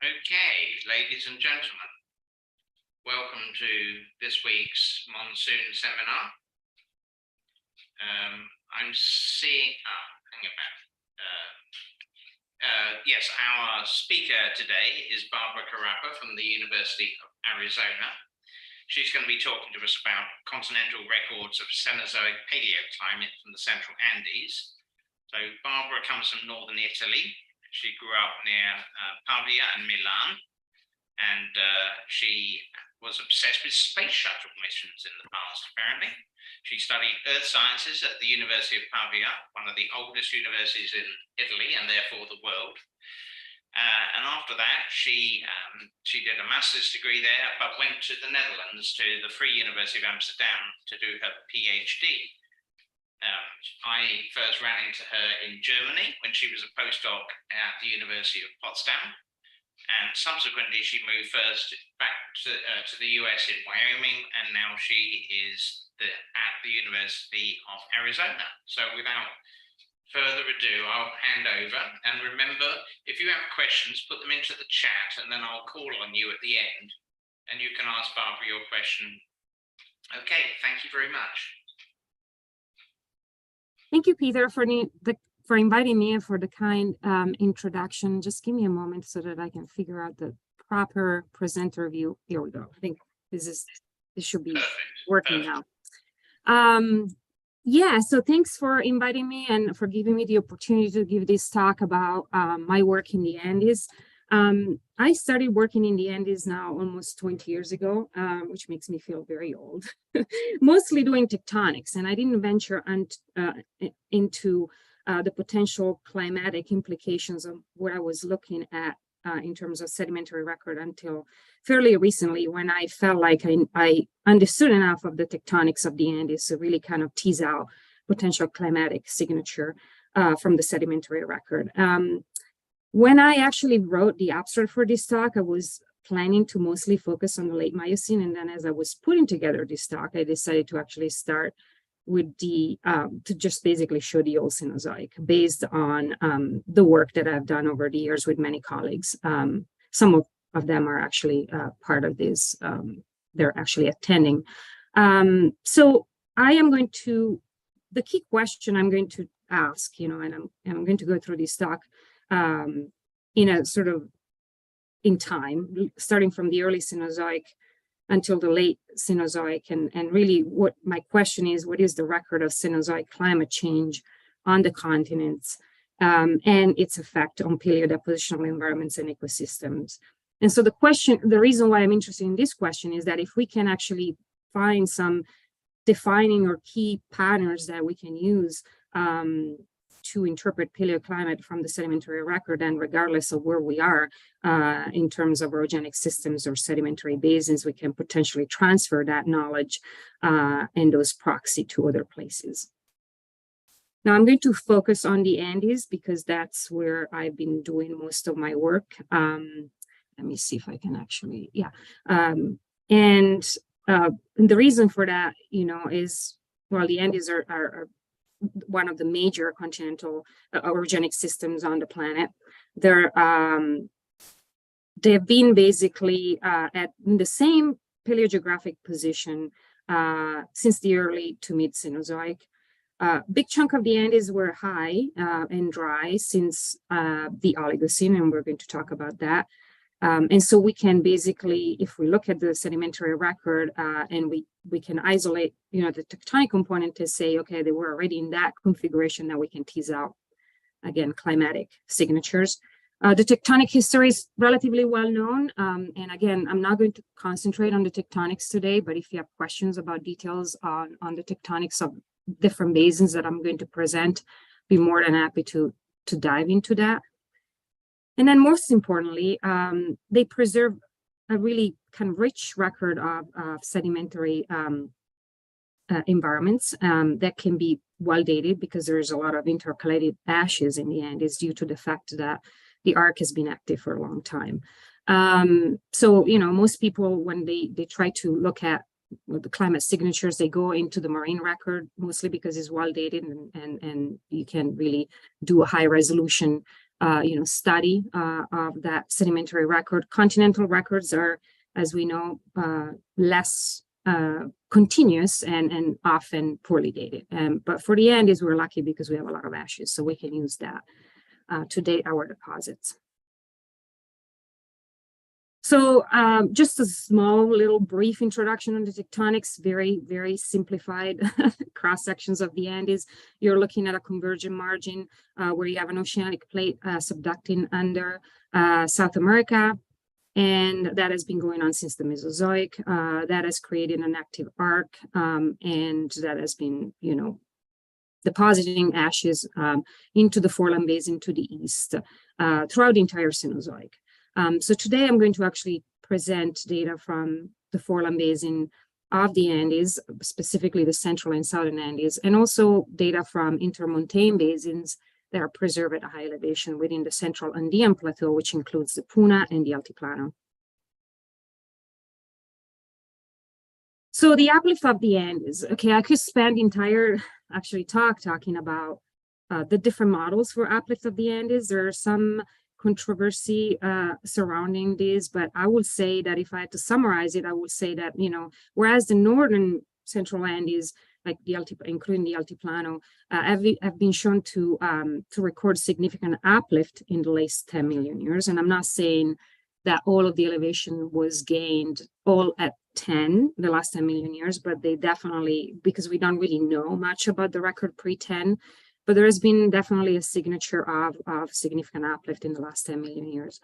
Okay, ladies and gentlemen, welcome to this week's monsoon seminar. I'm seeing, hang about. Yes, our speaker today is Barbara Carrapa from the University of Arizona. She's going to be talking to us about continental records of Cenozoic paleoclimate from the central Andes. So Barbara comes from northern Italy. She grew up near Pavia and Milan, and she was obsessed with space shuttle missions in the past, apparently. She studied earth sciences at the University of Pavia, one of the oldest universities in Italy and therefore the world. And after that, she did a master's degree there, but went to the Netherlands to the Free University of Amsterdam to do her PhD. I first ran into her in Germany when she was a postdoc at the University of Potsdam, and subsequently she moved first back to the US in Wyoming, and now she is at the University of Arizona. So without further ado, I'll hand over, and remember, if you have questions, put them into the chat, and then I'll call on you at the end, and you can ask Barbara your question. Okay, thank you very much. Thank you, Peter, for inviting me and for the kind introduction. Just give me a moment so that I can figure out the proper presenter view. Here we go. I think this should be working now. Yeah, so thanks for inviting me and for giving me the opportunity to give this talk about my work in the Andes. I started working in the Andes now almost 20 years ago, which makes me feel very old, mostly doing tectonics. And I didn't venture into the potential climatic implications of what I was looking at in terms of sedimentary record until fairly recently, when I felt like I understood enough of the tectonics of the Andes to really kind of tease out potential climatic signature from the sedimentary record. When I actually wrote the abstract for this talk, I was planning to mostly focus on the late Miocene. And then as I was putting together this talk, I decided to actually start with to just basically show the old Cenozoic based on the work that I've done over the years with many colleagues. Some of them are actually part of this, they're actually attending. So I am going to, the key question I'm going to ask, and I'm going to go through this talk in a sort of in time, starting from the early Cenozoic until the late Cenozoic, and really what my question is, what is the record of Cenozoic climate change on the continents and its effect on paleodepositional environments and ecosystems? And so the reason why I'm interested in this question is that if we can actually find some defining or key patterns that we can use to interpret paleoclimate from the sedimentary record, and regardless of where we are in terms of orogenic systems or sedimentary basins, we can potentially transfer that knowledge and those proxy to other places. Now I'm going to focus on the Andes because that's where I've been doing most of my work. Let me see if I can actually, yeah. And the reason for that, is, well, the Andes are one of the major continental orogenic systems on the planet. They've been basically in the same paleogeographic position since the early to mid Cenozoic. Big chunk of the Andes were high and dry since the Oligocene, and we're going to talk about that. And so we can basically, if we look at the sedimentary record and we can isolate, the tectonic component to say, okay, they were already in that configuration, that we can tease out, again, climatic signatures. The tectonic history is relatively well known. And again, I'm not going to concentrate on the tectonics today, but if you have questions about details on the tectonics of different basins that I'm going to present, be more than happy to dive into that. And then most importantly, they preserve a really kind of rich record of sedimentary environments that can be well dated because there's a lot of intercalated ashes in the Andes due to the fact that the arc has been active for a long time. So, most people, when they try to look at the climate signatures, they go into the marine record, mostly because it's well dated and you can really do a high resolution study of that sedimentary record. Continental records are, as we know, less continuous and often poorly dated. But for the Andes, we're lucky because we have a lot of ashes, so we can use that to date our deposits. So just a small little brief introduction on the tectonics, very, very simplified cross sections of the Andes. You're looking at a convergent margin where you have an oceanic plate subducting under South America. And that has been going on since the Mesozoic. That has created an active arc, and that has been, depositing ashes into the foreland basin to the east throughout the entire Cenozoic. So today I'm going to actually present data from the foreland basin of the Andes, specifically the central and southern Andes, and also data from intermontane basins that are preserved at a high elevation within the central Andean plateau, which includes the Puna and the Altiplano. So the uplift of the Andes, okay, I could spend the entire talk talking about the different models for uplift of the Andes. There are some controversy surrounding this, but I would say that if I had to summarize it, I would say that, whereas the northern central Andes, like including the Altiplano, have been shown to record significant uplift in the last 10 million years. And I'm not saying that all of the elevation was gained all at 10, the last 10 million years, but they definitely, because we don't really know much about the record pre-10, but there has been definitely a signature of significant uplift in the last 10 million years.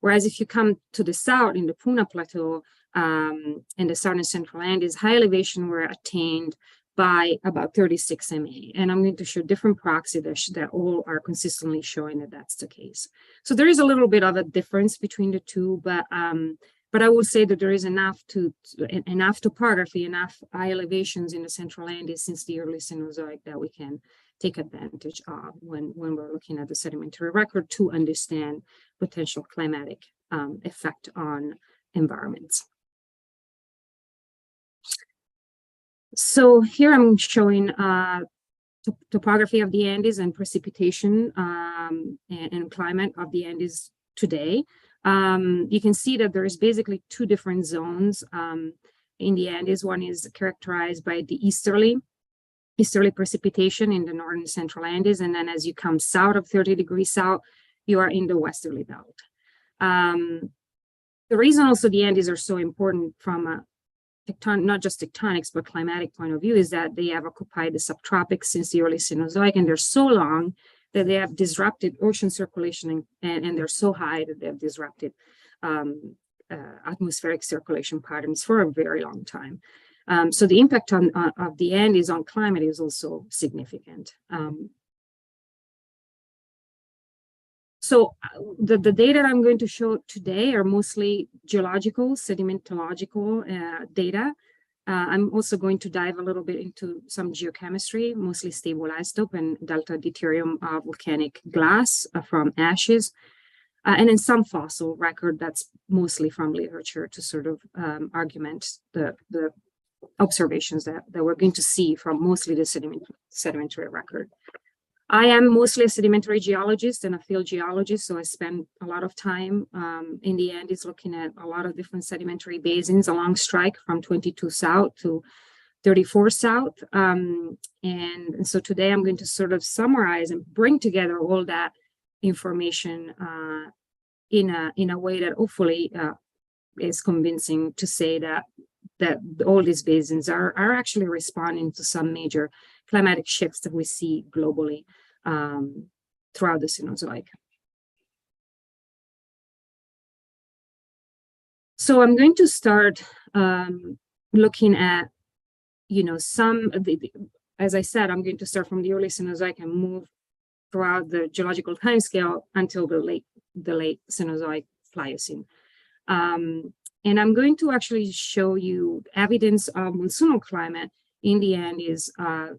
Whereas if you come to the south in the Puna Plateau and the southern central Andes, high elevation were attained by about 36 MA. And I'm going to show different proxies that all are consistently showing that that's the case. So there is a little bit of a difference between the two, but I will say that there is enough topography, enough high elevations in the central Andes since the early Cenozoic that we can take advantage of when we're looking at the sedimentary record to understand potential climatic effect on environments. So here I'm showing topography of the Andes and precipitation and climate of the Andes today. You can see that there is basically two different zones in the Andes. One is characterized by the easterly precipitation in the northern central Andes, and then as you come south of 30 degrees south, you are in the westerly belt. The reason also the Andes are so important from a not just tectonics, but climatic point of view is that they have occupied the subtropics since the early Cenozoic, and they're so long that they have disrupted ocean circulation, and they're so high that they have disrupted atmospheric circulation patterns for a very long time. So the impact of the Andes on climate is also significant. So the data I'm going to show today are mostly geological, sedimentological data. I'm also going to dive a little bit into some geochemistry, mostly stable isotope and delta deuterium volcanic glass from ashes, and then some fossil record that's mostly from literature to sort of argument the observations that we're going to see from mostly the sedimentary record. I am mostly a sedimentary geologist and a field geologist, so I spend a lot of time in the Andes looking at a lot of different sedimentary basins along strike from 22 south to 34 south. And so today I'm going to sort of summarize and bring together all that information in a way that hopefully is convincing to say that all these basins are actually responding to some major climatic shifts that we see globally throughout the Cenozoic. So I'm going to start looking at, as I said, I'm going to start from the early Cenozoic and move throughout the geological timescale until the late Cenozoic Pliocene. And I'm going to actually show you evidence of monsoonal climate in the Andes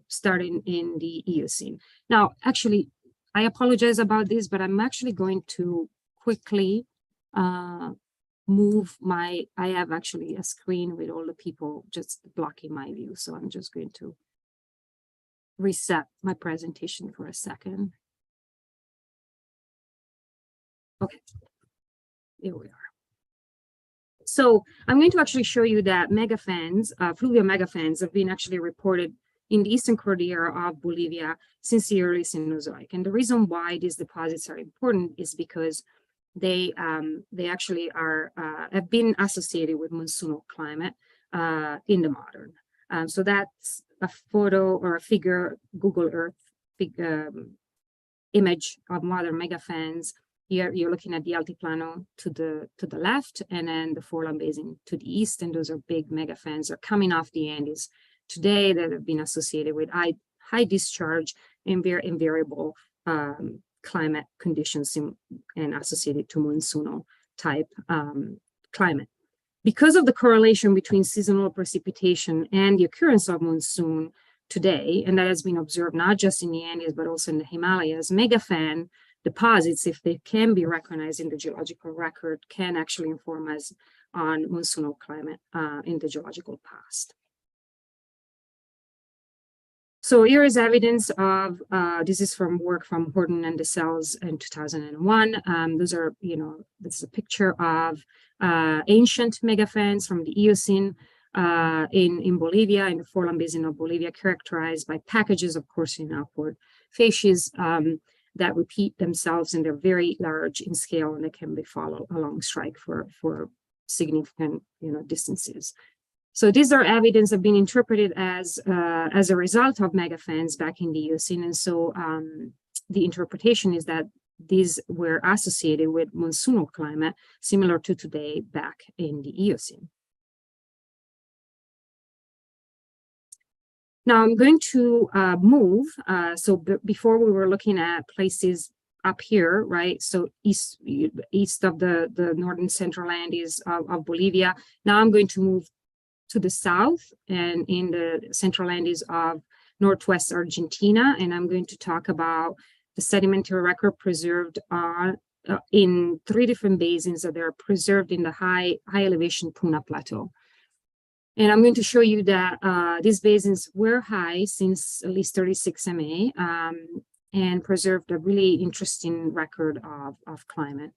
starting in the Eocene. Now, actually, I apologize about this, but I'm actually going to quickly move I have actually a screen with all the people just blocking my view. So I'm just going to reset my presentation for a second. Okay, here we are. So I'm going to actually show you that megafans, fluvial megafans, have been actually reported in the eastern Cordillera of Bolivia since the early Cenozoic. And the reason why these deposits are important is because they actually are have been associated with monsoonal climate in the modern. So that's a photo or a figure, Google Earth image of modern megafans. Here you're looking at the Altiplano to the left, and then the Forlan Basin to the east, and those are big megafans that are coming off the Andes today that have been associated with high discharge and very variable climate conditions and associated to monsoonal type climate. Because of the correlation between seasonal precipitation and the occurrence of monsoon today, and that has been observed not just in the Andes, but also in the Himalayas, megafan deposits, if they can be recognized in the geological record, can actually inform us on monsoonal climate in the geological past. So here is evidence of, this is from work from Horton and DeSales in 2001. Those are, this is a picture of ancient megafans from the Eocene in Bolivia, in the Forlan Basin of Bolivia, characterized by packages of coarsening upward facies that repeat themselves, and they're very large in scale, and they can be followed along strike for significant distances. So these are evidence have been interpreted as a result of megafans back in the Eocene, and so the interpretation is that these were associated with monsoonal climate similar to today back in the Eocene. Now I'm going to move. Before we were looking at places up here, right? So east of the northern central Andes of Bolivia. Now I'm going to move to the south and in the central Andes of Northwest Argentina, and I'm going to talk about the sedimentary record preserved in 3 different basins that are preserved in the high elevation Puna Plateau. And I'm going to show you that these basins were high since at least 36 MA and preserved a really interesting record of climate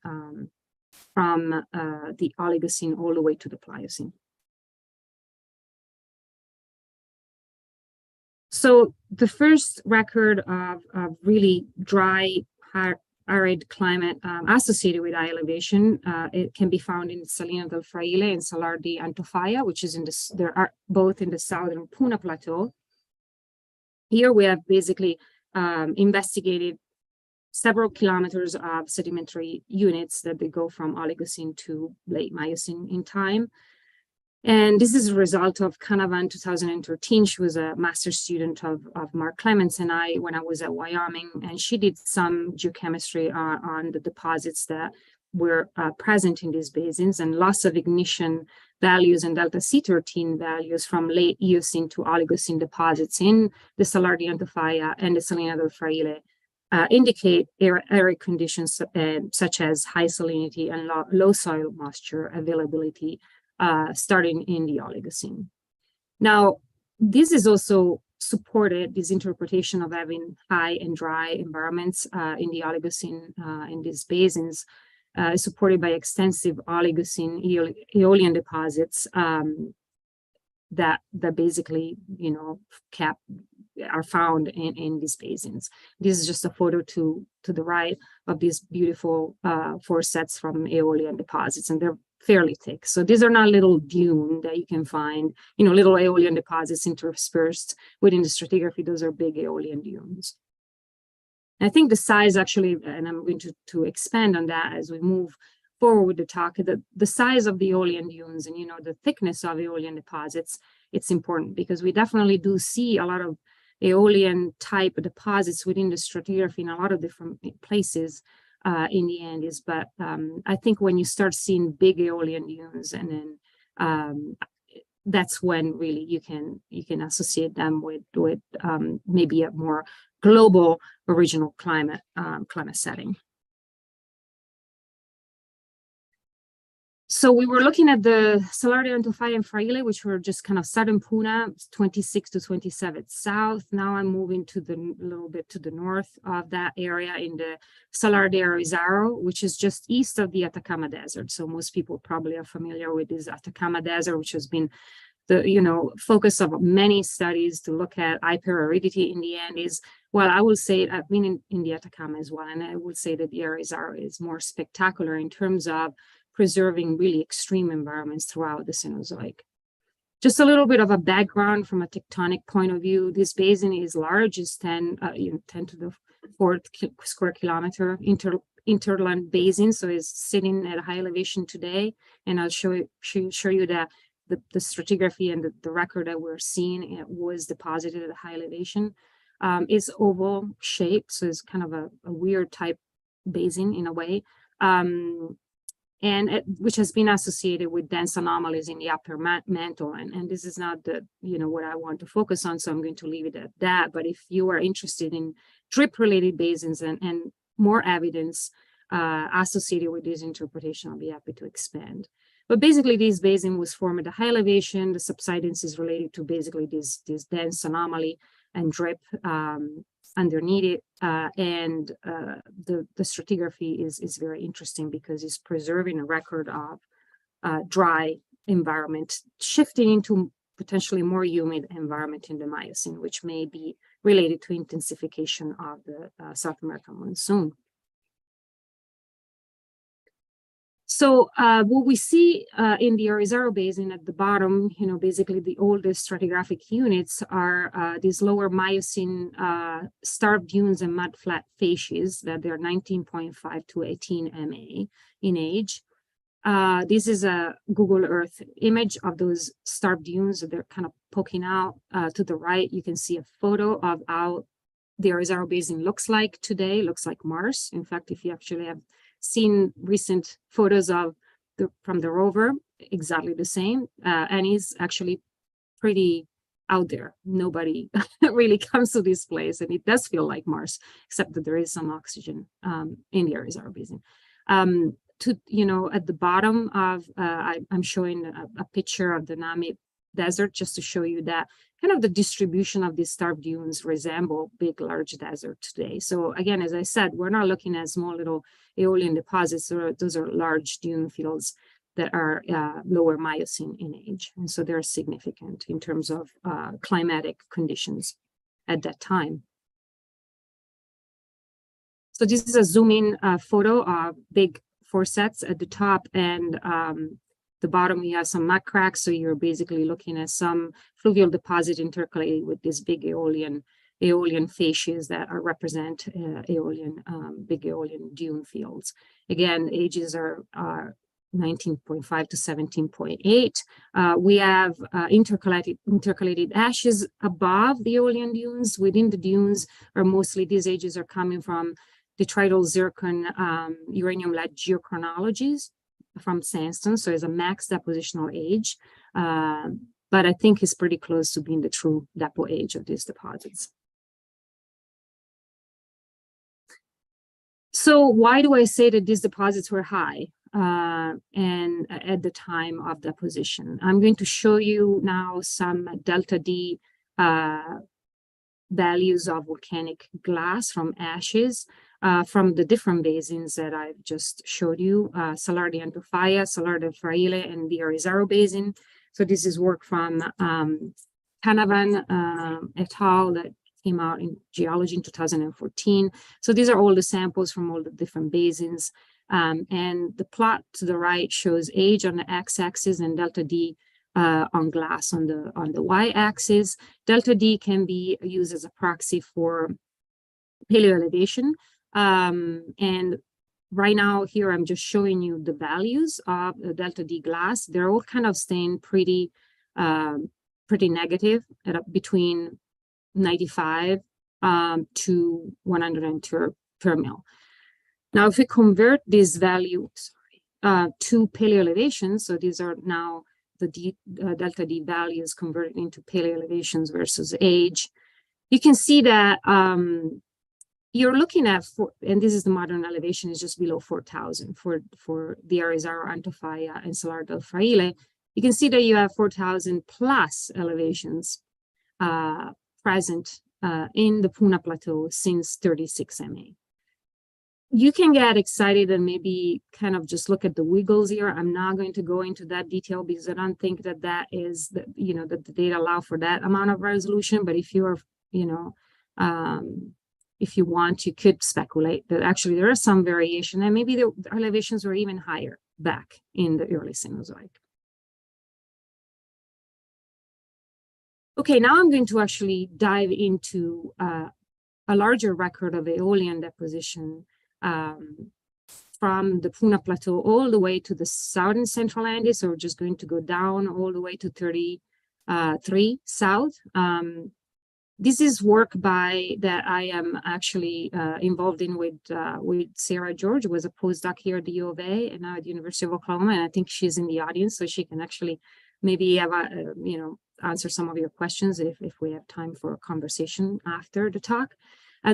from the Oligocene all the way to the Pliocene. So the first record of really dry, arid climate associated with high elevation, it can be found in Salina del Fraile and Salar de Antofalla, which is there are both in the southern Puna Plateau. Here we have basically investigated several kilometers of sedimentary units that they go from Oligocene to late Miocene in time. And this is a result of Canavan 2013. She was a master's student of Mark Clements and I when I was at Wyoming, and she did some geochemistry on the deposits that were present in these basins, and loss of ignition values and delta C13 values from late Eocene to Oligocene deposits in the Salar de Antofalla and the Salina del Fraile indicate arid conditions such as high salinity and low soil moisture availability starting in the Oligocene. Now, this is also supported, this interpretation of having high and dry environments in the Oligocene in these basins is supported by extensive Oligocene aeolian deposits that basically, are found in these basins. This is just a photo to the right of these beautiful foresets from aeolian deposits, and they're fairly thick. So these are not little dune that you can find, little aeolian deposits interspersed within the stratigraphy. Those are big aeolian dunes. I think the size actually, and I'm going to expand on that as we move forward with the talk, the size of the aeolian dunes and, the thickness of aeolian deposits, it's important because we definitely do see a lot of aeolian type deposits within the stratigraphy in a lot of different places in the Andes, but I think when you start seeing big aeolian dunes, and then that's when really you can associate them with maybe a more global original climate setting. So we were looking at the Salar de Antofalla and Fraile, which were just kind of southern Puna, 26 to 27 south. Now I'm moving to the little bit to the north of that area in the Salar de Arizaro, which is just east of the Atacama Desert. So most people probably are familiar with this Atacama Desert, which has been the focus of many studies to look at hyperaridity in the Andes. Well, I will say I've been in the Atacama as well, and I would say that the Arizaro is more spectacular in terms of preserving really extreme environments throughout the Cenozoic. Just a little bit of a background from a tectonic point of view. This basin is large, is 10 to the fourth square kilometer interland basin, so it's sitting at a high elevation today. And I'll show you that the stratigraphy and the record that we're seeing, it was deposited at a high elevation. It's oval shaped, so it's kind of a weird type basin in a way. Which has been associated with dense anomalies in the upper mantle. And this is not what I want to focus on, so I'm going to leave it at that. But if you are interested in drip-related basins and more evidence associated with this interpretation, I'll be happy to expand. But basically, this basin was formed at a high elevation. The subsidence is related to basically this dense anomaly and drip underneath it, and the stratigraphy is very interesting because it's preserving a record of dry environment, shifting into potentially more humid environment in the Miocene, which may be related to intensification of the South American monsoon. So what we see in the Arizaro Basin at the bottom, basically the oldest stratigraphic units are these lower Miocene starved dunes and mudflat facies that they're 19.5 to 18 MA in age. This is a Google Earth image of those starved dunes. They're kind of poking out to the right. You can see a photo of how the Arizaro Basin looks like today. It looks like Mars. In fact, if you actually have seen recent photos from the rover, exactly the same, and is actually pretty out there. Nobody really comes to this place, and it does feel like Mars, except that there is some oxygen in the Arizaro Basin. At the bottom of, I'm showing a picture of the Namib Desert just to show you that kind of the distribution of these starved dunes resemble big, large desert today. So again, as I said, we're not looking at small little aeolian deposits. Those are large dune fields that are lower Miocene in age. And so they're significant in terms of climatic conditions at that time. So this is a zoom-in photo of big forceps at the top, and the bottom, you have some mud cracks, so you're basically looking at some fluvial deposit intercalated with these big aeolian facies that represent big aeolian dune fields. Again, ages are 19.5 to 17.8. We have intercalated ashes above the aeolian dunes. Within the dunes, mostly these ages are coming from detrital zircon uranium-lead geochronologies from sandstone, so it's a max depositional age, but I think it's pretty close to being the true depo age of these deposits. So why do I say that these deposits were high and at the time of deposition? I'm going to show you now some delta D values of volcanic glass from ashes from the different basins that I've just showed you, Salar de Antofalla, Salar de Fraile, and the Arizaro Basin. So this is work from Canavan et al. That came out in Geology in 2014. So these are all the samples from all the different basins. And the plot to the right shows age on the x-axis and delta D on glass on the y-axis. Delta D can be used as a proxy for paleoelevation. And right now here, I'm just showing you the values of the delta D glass. They're all kind of staying pretty negative at between 95 to 100 per mil. Now, if we convert these values to paleoelevation, so these are now the delta D values converted into paleoelevations versus age, you can see that you're looking at, and this is the modern elevation, is just below 4,000 for the Arizaro, Antofalla, and Salar del Fraile. You can see that you have 4,000 plus elevations present in the Puna Plateau since 36 MA. You can get excited and maybe kind of just look at the wiggles here. I'm not going to go into that detail because I don't think that that is, that the data allow for that amount of resolution. But if you're, if you want, you could speculate that actually there is some variation, and maybe the elevations were even higher back in the early Cenozoic. Okay, now I'm going to actually dive into a larger record of Aeolian deposition from the Puna Plateau all the way to the southern central Andes. So we're just going to go down all the way to 33 south. This is work that I am actually involved in with Sarah George, who was a postdoc here at the U of A and now at the University of Oklahoma, and I think she's in the audience, so she can actually maybe have answer some of your questions if we have time for a conversation after the talk.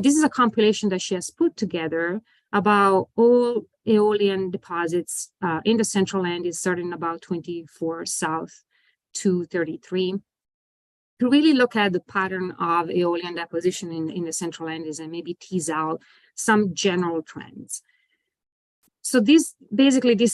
This is a compilation that she has put together about all Aeolian deposits in the central Andes, starting about 24 south to 33. To really look at the pattern of Aeolian deposition in the central Andes and maybe tease out some general trends. So this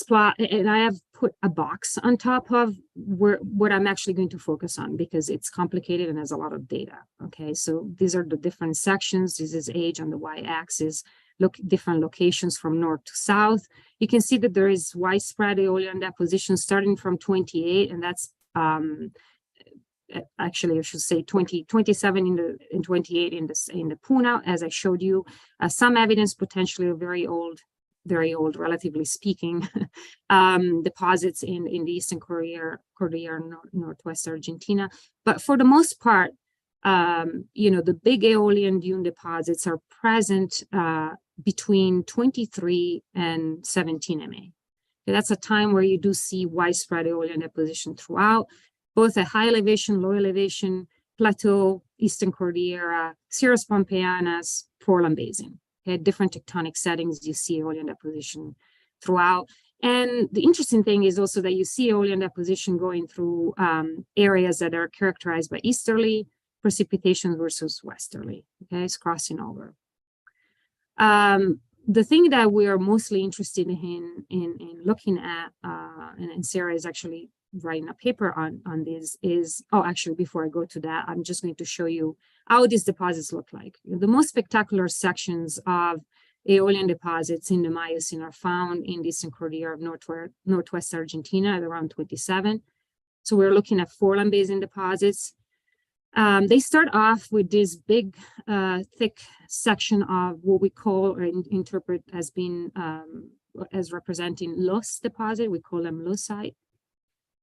plot, and I have put a box on top of what I'm actually going to focus on because it's complicated and has a lot of data. Okay, so these are the different sections. This is age on the y-axis, different locations from north to south. You can see that there is widespread Aeolian deposition starting from 28, and that's actually I should say 27 and 28 in the Puna, as I showed you. Some evidence potentially of very old, relatively speaking, deposits in the Eastern Cordillera, Northwest Argentina. But for the most part, the big Aeolian dune deposits are present between 23 and 17 MA. That's a time where you do see widespread Aeolian deposition throughout, both at high elevation, low elevation, plateau, Eastern Cordillera, Sierras Pampeanas, Portland Basin. Okay, different tectonic settings, you see Aeolian deposition throughout. And the interesting thing is also that you see Aeolian deposition going through areas that are characterized by easterly precipitation versus westerly. Okay, it's crossing over. The thing that we are mostly interested in looking at, and Sarah is actually writing a paper on this, is, actually, before I go to that, I'm just going to show you how these deposits look like. The most spectacular sections of Aeolian deposits in the Miocene are found in the Eastern Cordillera of Northwest Argentina at around 27. So we're looking at foreland basin deposits. They start off with this big, thick section of what we call or interpret as being as representing loess deposit. We call them loessite.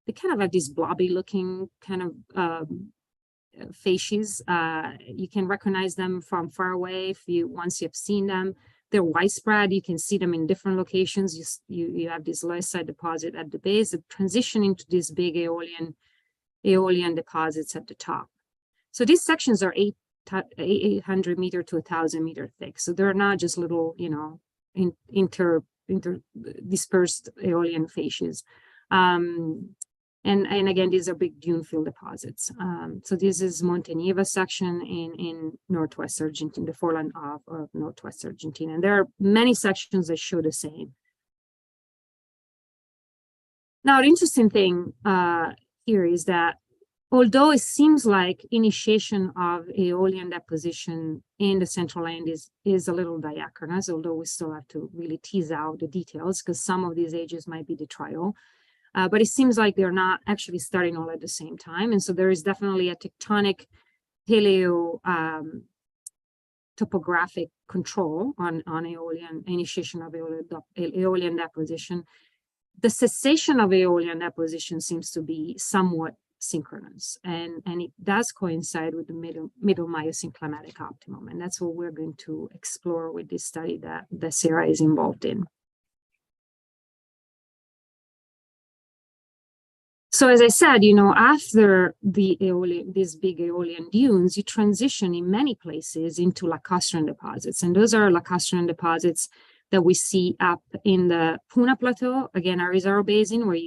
They kind of have this blobby looking kind of facies. You can recognize them from far away once you've seen them. They're widespread. You can see them in different locations. You have this loessite deposit at the base that transition into these big Aeolian deposits at the top. So these sections are 800 meter to 1,000 meter thick. So they're not just little, inter dispersed Aeolian facies. And again, these are big dune field deposits. So this is Monte Nieva section in Northwest Argentina, the foreland of Northwest Argentina. And there are many sections that show the same. Now, the interesting thing here is that although it seems like initiation of Aeolian deposition in the Central Andes is a little diachronous, although we still have to really tease out the details because some of these ages might be detrital. But it seems like they're not actually starting all at the same time. And so there is definitely a tectonic paleo topographic control on Aeolian initiation of Aeolian deposition. The cessation of Aeolian deposition seems to be somewhat synchronous, and it does coincide with the middle Miocene climatic optimum. And that's what we're going to explore with this study that Sarah is involved in. So as I said, after these big aeolian dunes, you transition in many places into lacustrine deposits. And those are lacustrine deposits that we see up in the Puna Plateau, again, Arizaro Basin, where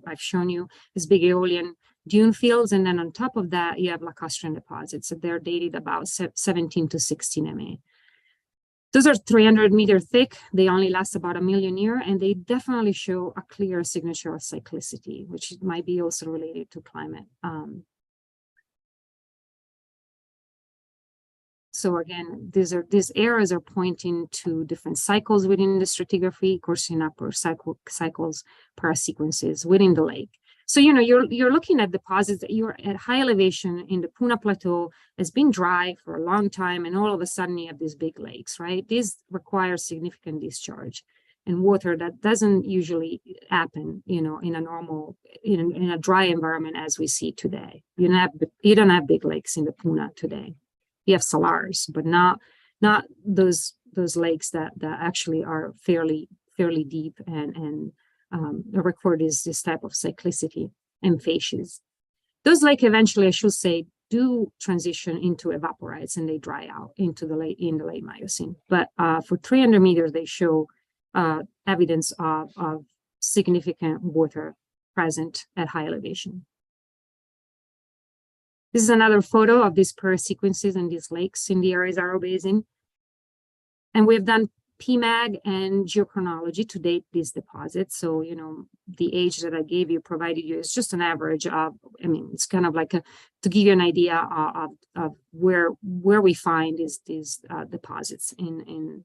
I've shown you this big aeolian dune fields. And then on top of that, you have lacustrine deposits. So they're dated about 17 to 16 MA. Those are 300-meter thick. They only last about 1 million years, and they definitely show a clear signature of cyclicity, which might be also related to climate. So again, these arrows are pointing to different cycles within the stratigraphy, coursing upper cycles, parasequences within the lake. So, you're looking at deposits that you're at high elevation in the Puna Plateau, has been dry for a long time, and all of a sudden you have these big lakes, right? These require significant discharge and water that doesn't usually happen, in a normal, in a dry environment as we see today. You don't have big lakes in the Puna today. You have salars, but not those lakes that actually are fairly deep and record this type of cyclicity and phases. Those lakes eventually, I should say, do transition into evaporites and they dry out in the late Miocene. But for 300 meters, they show evidence of significant water present at high elevation. This is another photo of these parasequences and these lakes in the Arizaro Basin. And we've done PMAG and geochronology to date these deposits. So, the age that I gave you, provided you, is just an average of, it's kind of like to give you an idea of where we find these deposits in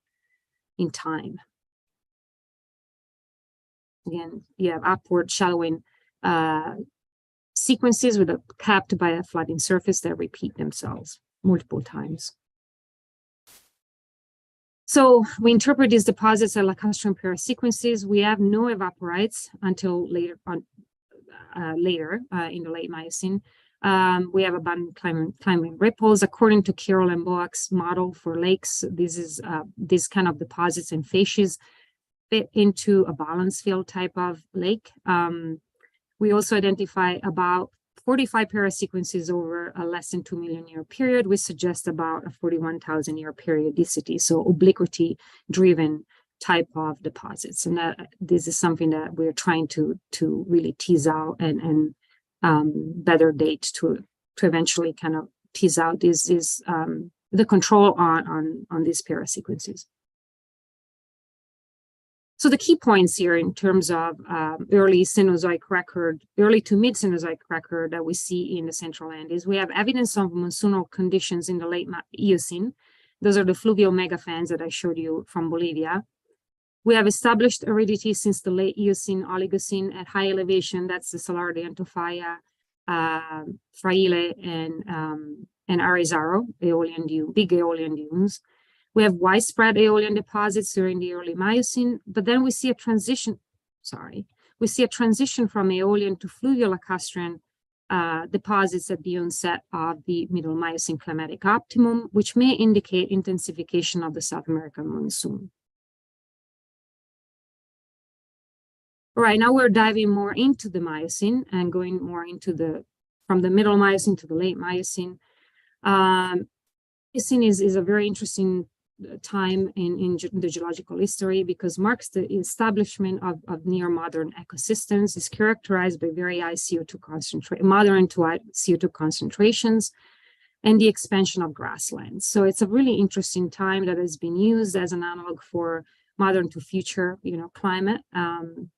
time. Again, you have upward shallowing sequences capped by a flooding surface that repeat themselves multiple times. So we interpret these deposits as lacustrine parasequences. We have no evaporites until later in the late Miocene. We have abundant climbing ripples. According to Carroll and Boak's model for lakes, these kind of deposits and facies fit into a balance field type of lake. We also identify about 45 parasequences over a less than 2 million year period, which suggests about a 41,000 year periodicity, so obliquity driven type of deposits. And this is something that we're trying to really tease out and better date to eventually kind of tease out the control on these parasequences. So the key points here in terms of early Cenozoic record, early to mid Cenozoic record that we see in the Central Andes, we have evidence of monsoonal conditions in the late Eocene. Those are the fluvial megafans that I showed you from Bolivia. We have established aridity since the late Eocene, Oligocene at high elevation. That's the Salar de Antofalla, Fraile, and Arizaro, big aeolian dunes. We have widespread aeolian deposits during the early Miocene, but then we see a transition from aeolian to fluvial lacustrine deposits at the onset of the middle Miocene climatic optimum, which may indicate intensification of the South American monsoon. All right, now we're diving more into the Miocene and going more into from the middle Miocene to the late Miocene. Miocene is a very interesting time in the geological history because marks the establishment of near modern ecosystems. Is characterized by very high moderate to high CO2 concentrations and the expansion of grasslands. So it's a really interesting time that has been used as an analog for modern to future, climate. And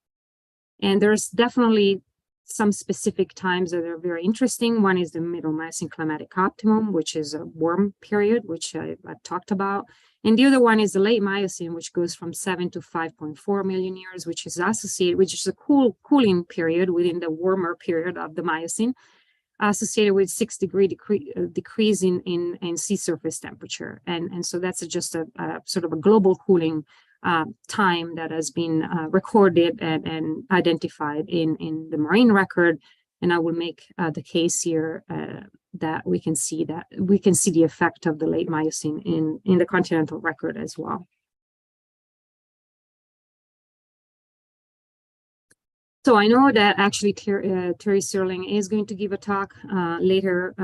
there's definitely some specific times that are very interesting. One is the middle Miocene climatic optimum, which is a warm period, which I've talked about. And the other one is the late Miocene, which goes from 7 to 5.4 million years, which is a cooling period within the warmer period of the Miocene, associated with 6-degree decrease in sea surface temperature. And so that's just a sort of a global cooling time that has been recorded and identified in the marine record. And I will make the case here that we can see the effect of the late Miocene in the continental record as well. So I know that actually Terry Serling is going to give a talk later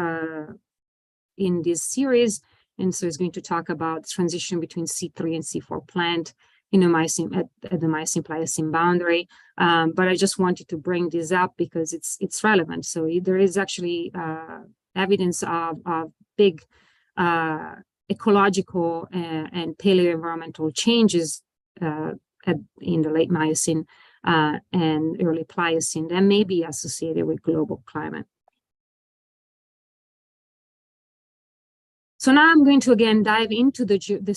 in this series. And so he's going to talk about transition between C3 and C4 plant in the Miocene, at the Miocene-Pliocene boundary. But I just wanted to bring this up because it's relevant. So there is actually evidence of big ecological and paleo-environmental changes in the late Miocene and early Pliocene that may be associated with global climate. So now I'm going to again dive into the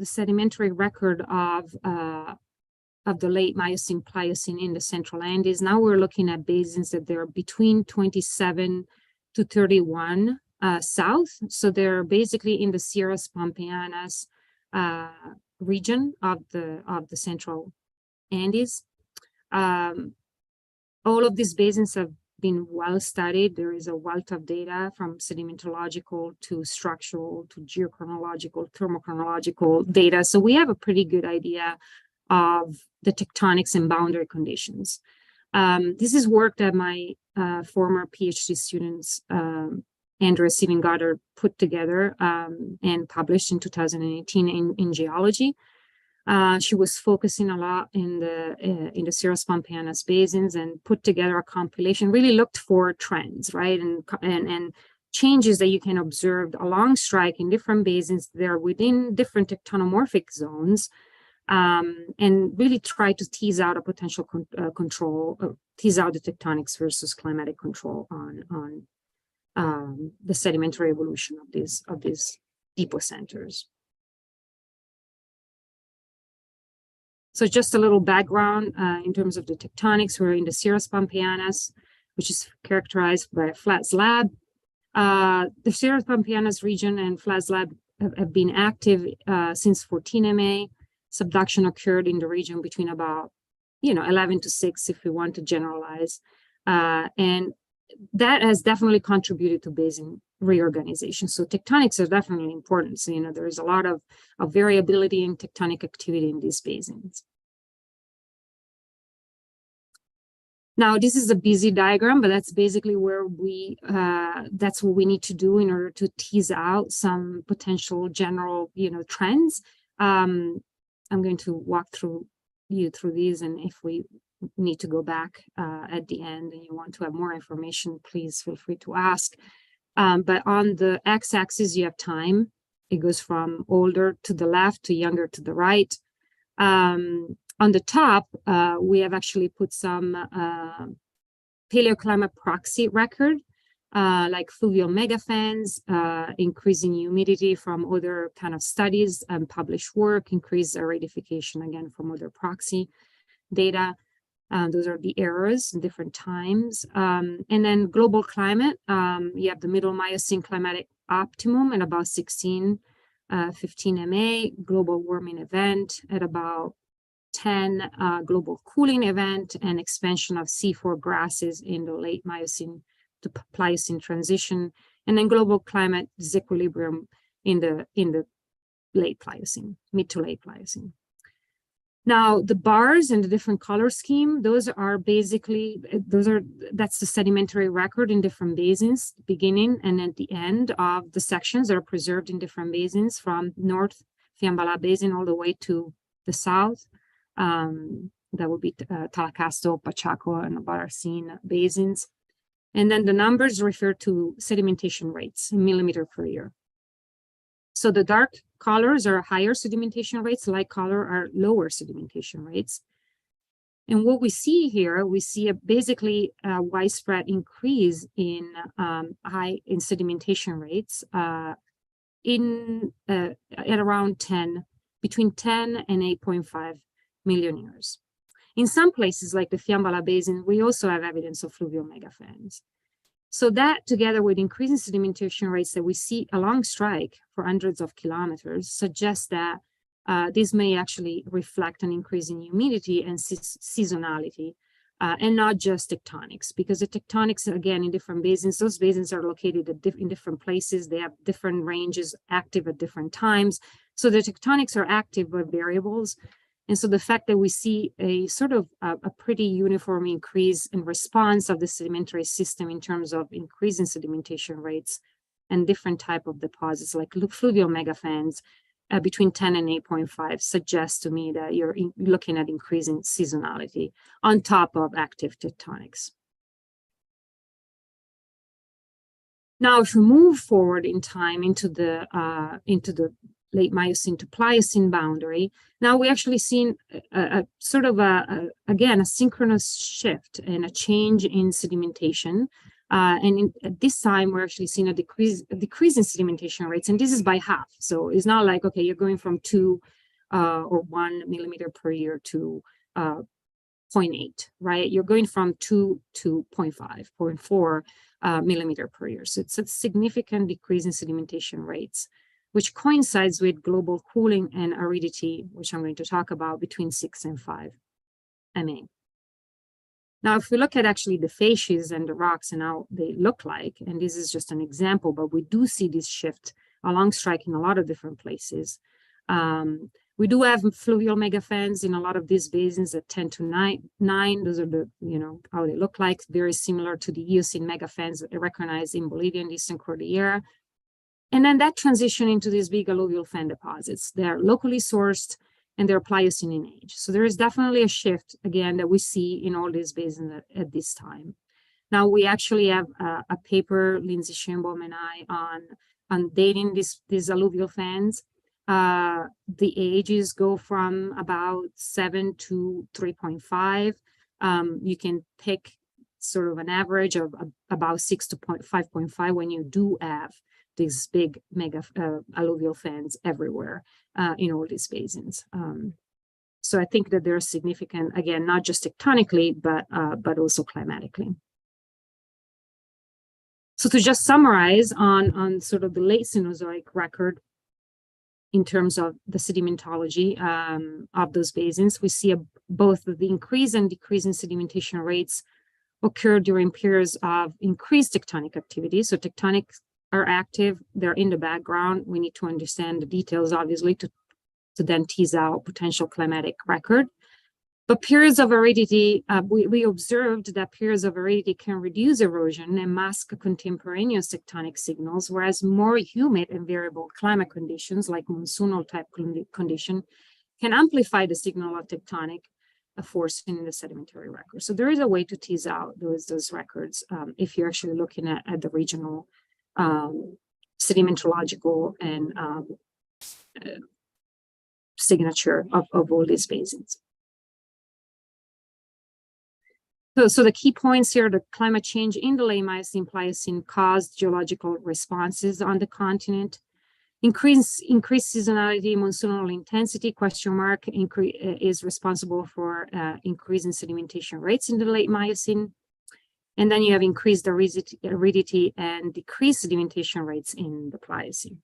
sedimentary record of the late Miocene Pliocene in the Central Andes. Now we're looking at basins that they're between 27 to 31 south. So they're basically in the Sierras Pampeanas region of the Central Andes. All of these basins have been well studied. There is a wealth of data from sedimentological to structural to geochronological, thermochronological data. So we have a pretty good idea of the tectonics and boundary conditions. This is work that my former PhD students, Andrea Steven Goddard, put together and published in 2018 in geology. She was focusing a lot in the Sierras Pampeanas basins and put together a compilation, really looked for trends, right? And changes that you can observe along strike in different basins. They're within different tectonomorphic zones, and really try to tease out a potential control, tease out the tectonics versus climatic control on the sedimentary evolution of these depot centers. So just a little background in terms of the tectonics. We're in the Sierras Pampeanas, which is characterized by a flat slab. The Sierras Pampeanas region and flat slab have been active since 14 MA. Subduction occurred in the region between about 11 to 6, if we want to generalize. And that has definitely contributed to basin reorganization. So tectonics are definitely important. So, there is a lot of variability in tectonic activity in these basins. Now, this is a busy diagram, but that's basically where that's what we need to do in order to tease out some potential general, trends. I'm going to walk you through these, and if we need to go back at the end and you want to have more information, please feel free to ask. But on the x-axis, you have time. It goes from older to the left to younger to the right. On the top, we have actually put some paleoclimate proxy record, like fluvial megafans, increasing humidity from other kind of studies and published work, increased aridification, again, from other proxy data. Those are the errors in different times. And then global climate, you have the middle Miocene climatic optimum at about 15 MA, global warming event at about 10, global cooling event, and expansion of C4 grasses in the late Miocene to Pliocene transition, and then global climate disequilibrium in the late Pliocene, mid to late Pliocene. Now, the bars and the different color scheme, that's the sedimentary record in different basins, beginning and at the end of the sections that are preserved in different basins, from North Fiambala Basin all the way to the south. That would be Talacasto, Pachaco, and Baracin basins. And then the numbers refer to sedimentation rates in millimeter per year. So the dark colors are higher sedimentation rates, light color are lower sedimentation rates. And what we see here, we see basically a widespread increase in sedimentation rates at around between 10 and 8.5 million years. In some places like the Fiambala Basin, we also have evidence of fluvial megafans. So that, together with increasing sedimentation rates that we see along strike for hundreds of kilometers, suggests that this may actually reflect an increase in humidity and seasonality, and not just tectonics, because the tectonics, again, in different basins, those basins are located in different places. They have different ranges active at different times. So the tectonics are active but variables. And so the fact that we see a sort of a pretty uniform increase in response of the sedimentary system in terms of increase in sedimentation rates and different type of deposits like fluvial megafans between 10 and 8.5 suggests to me that you're looking at increasing seasonality on top of active tectonics. Now, if we move forward in time into the late Miocene to Pliocene boundary, now we actually seen a sort of again, a synchronous shift and a change in sedimentation. At this time, we're actually seeing a decrease in sedimentation rates, and this is by half. So it's not like, okay, you're going from 2 or 1 millimeter per year to 0.8, right? You're going from 2 to 0.5, 0.4 millimeter per year. So it's a significant decrease in sedimentation rates, which coincides with global cooling and aridity, which I'm going to talk about, between 6 and 5 MA. Now, if we look at actually the facies and the rocks and how they look like, and this is just an example, but we do see this shift along strike in a lot of different places. We do have fluvial megafans in a lot of these basins at 10 to 9. Those are the, how they look like, very similar to the Eocene megafans that are recognized in Bolivia and Eastern Cordillera. And then that transition into these big alluvial fan deposits. They're locally sourced and they're Pliocene in age. So there is definitely a shift, again, that we see in all these basins at this time. Now, we actually have a paper, Lindsay Schoenbaum and I, on dating these alluvial fans. The ages go from about 7 to 3.5. You can pick sort of an average of about 6 to 5.5 when you do have these big mega alluvial fans everywhere in all these basins. So I think that they're significant, again, not just tectonically, but also climatically. So to just summarize on sort of the late Cenozoic record, in terms of the sedimentology of those basins, we see both the increase and decrease in sedimentation rates occur during periods of increased tectonic activity. So tectonics are active, they're in the background. We need to understand the details, obviously, to then tease out potential climatic record. But periods of aridity, we observed that periods of aridity can reduce erosion and mask contemporaneous tectonic signals, whereas more humid and variable climate conditions, like monsoonal type condition, can amplify the signal of tectonic force in the sedimentary record. So there is a way to tease out those records if you're actually looking at the regional sedimentological and signature of all these basins. So the key points here: the climate change in the late Miocene-Pliocene caused geological responses on the continent. Increased seasonality, monsoonal intensity, is responsible for increase in sedimentation rates in the late Miocene. And then you have increased aridity and decreased sedimentation rates in the Pliocene.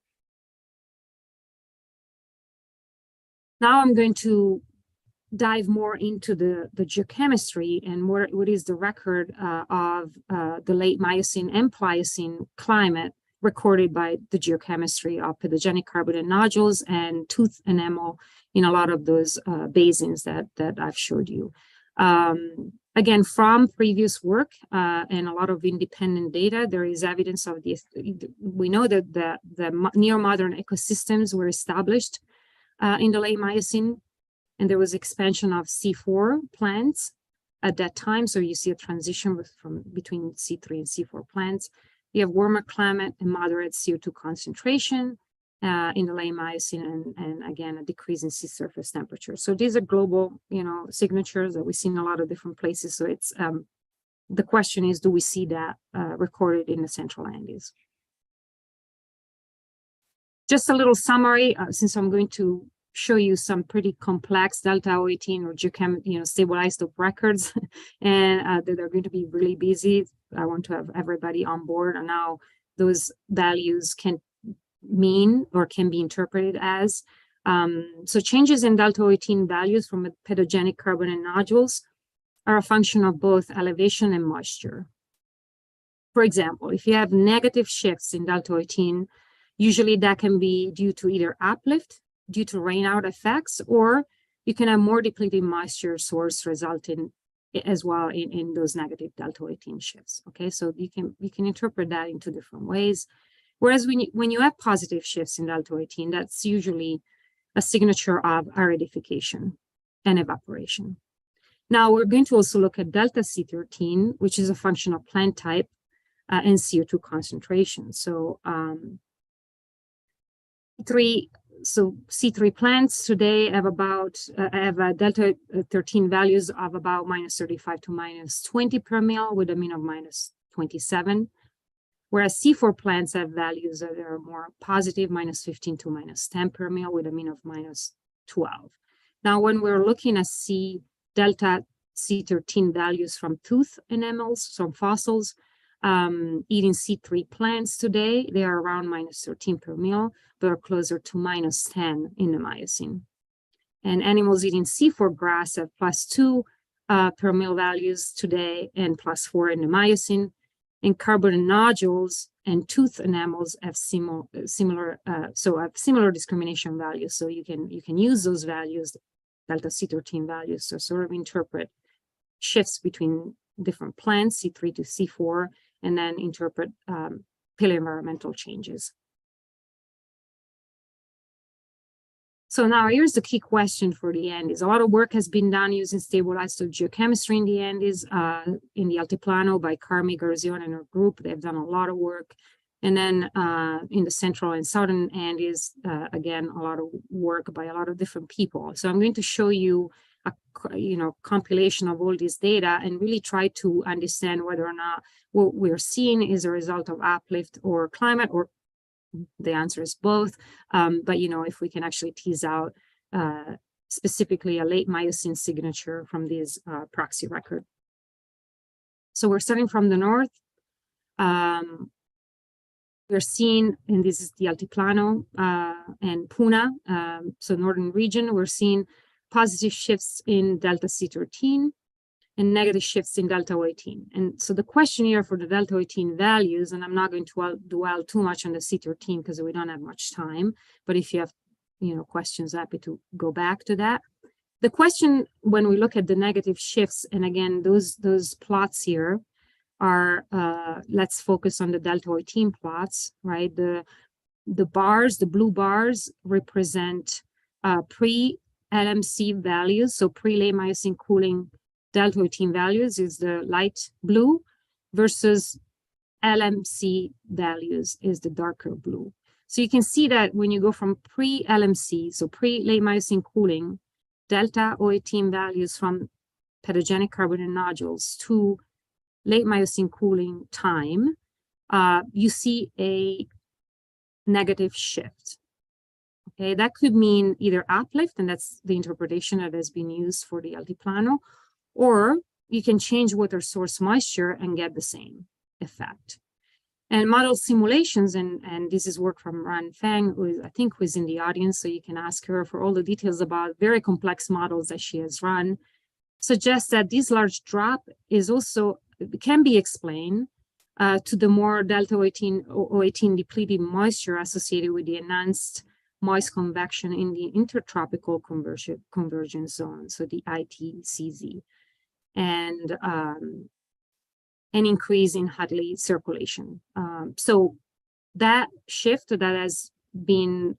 Now I'm going to dive more into the geochemistry and what is the record of the late Miocene and Pliocene climate recorded by the geochemistry of pedogenic carbonate nodules and tooth enamel in a lot of those basins that I've showed you. Again, from previous work and a lot of independent data, there is evidence of this. We know that the near-modern ecosystems were established in the late Miocene, and there was expansion of C4 plants at that time. So you see a transition between C3 and C4 plants. You have warmer climate and moderate CO2 concentration in the late Miocene, and again, a decrease in sea surface temperature. So these are global, signatures that we see in a lot of different places. So it's the question is, do we see that recorded in the Central Andes? Just a little summary, since I'm going to show you some pretty complex delta O18 or stabilized records, and that are going to be really busy. I want to have everybody on board on how those values can mean or can be interpreted as. So changes in delta O18 values from pedogenic carbonate nodules are a function of both elevation and moisture. For example, if you have negative shifts in delta O18, usually that can be due to either uplift, due to rainout effects, or you can have more depleted moisture source resulting as well in those negative delta 18 shifts. Okay, so you can interpret that in two different ways. Whereas when you have positive shifts in delta 18, that's usually a signature of aridification and evaporation. Now we're going to also look at delta C13, which is a function of plant type and CO2 concentration. So C3 plants today have about delta 13 values of about -35 to -20 per mil with a mean of -27. Whereas C4 plants have values that are more positive, -15 to -10 per mil with a mean of -12. Now, when we're looking at delta C13 values from tooth enamels, from fossils, eating C3 plants today, they are around -13 per mil, but are closer to -10 in the Miocene. And animals eating C4 grass have +2 per mil values today and +4 in the Miocene. And carbon nodules and tooth enamels have similar discrimination values. So you can use those values, delta C13 values, to sort of interpret shifts between different plants, C3 to C4, and then interpret paleoenvironmental changes. So now here's the key question for the Andes. A lot of work has been done using stable isotope geochemistry in the Andes, in the Altiplano by Carmi Garzione and her group. They've done a lot of work. And then in the central and southern Andes, again, a lot of work by a lot of different people. So I'm going to show you a compilation of all this data and really try to understand whether or not what we're seeing is a result of uplift or climate, or the answer is both. But, if we can actually tease out specifically a late Miocene signature from this proxy record. So we're starting from the north. We're seeing, and this is the Altiplano and Puna, so northern region, we're seeing positive shifts in delta C13 and negative shifts in delta 18. And so the question here for the delta 18 values, and I'm not going to dwell too much on the C13 because we don't have much time, but if you have questions, happy to go back to that. The question when we look at the negative shifts, and again, those plots here are, let's focus on the delta 18 plots, right? The blue bars represent pre-LMC values, so pre-late Miocene cooling delta 18 values is the light blue, versus LMC values is the darker blue. So you can see that when you go from pre-LMC, so pre-late Miocene cooling, delta 18 values from pathogenic carbon nodules to late Miocene cooling time, you see a negative shift. Okay, that could mean either uplift, and that's the interpretation that has been used for the Altiplano, or you can change water source moisture and get the same effect. And model simulations, and this is work from Ran Feng, who I think was in the audience, so you can ask her for all the details about very complex models that she has run, suggests that this large drop is also can be explained to the more delta 18 depleted moisture associated with the enhanced moist convection in the intertropical convergence zone, so the ITCZ, and an increase in Hadley circulation. So that shift that has been,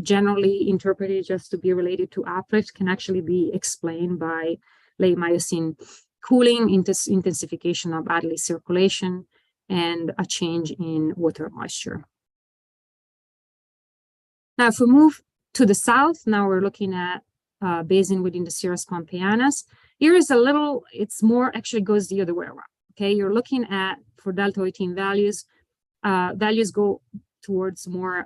generally interpreted just to be related to uplift can actually be explained by late Miocene cooling, intensification of Hadley circulation, and a change in water moisture. Now, if we move to the south, now we're looking at basin within the Sierras Pompeianas. Here is it's more, actually goes the other way around. Okay, you're looking at, for delta 18 values, values go towards more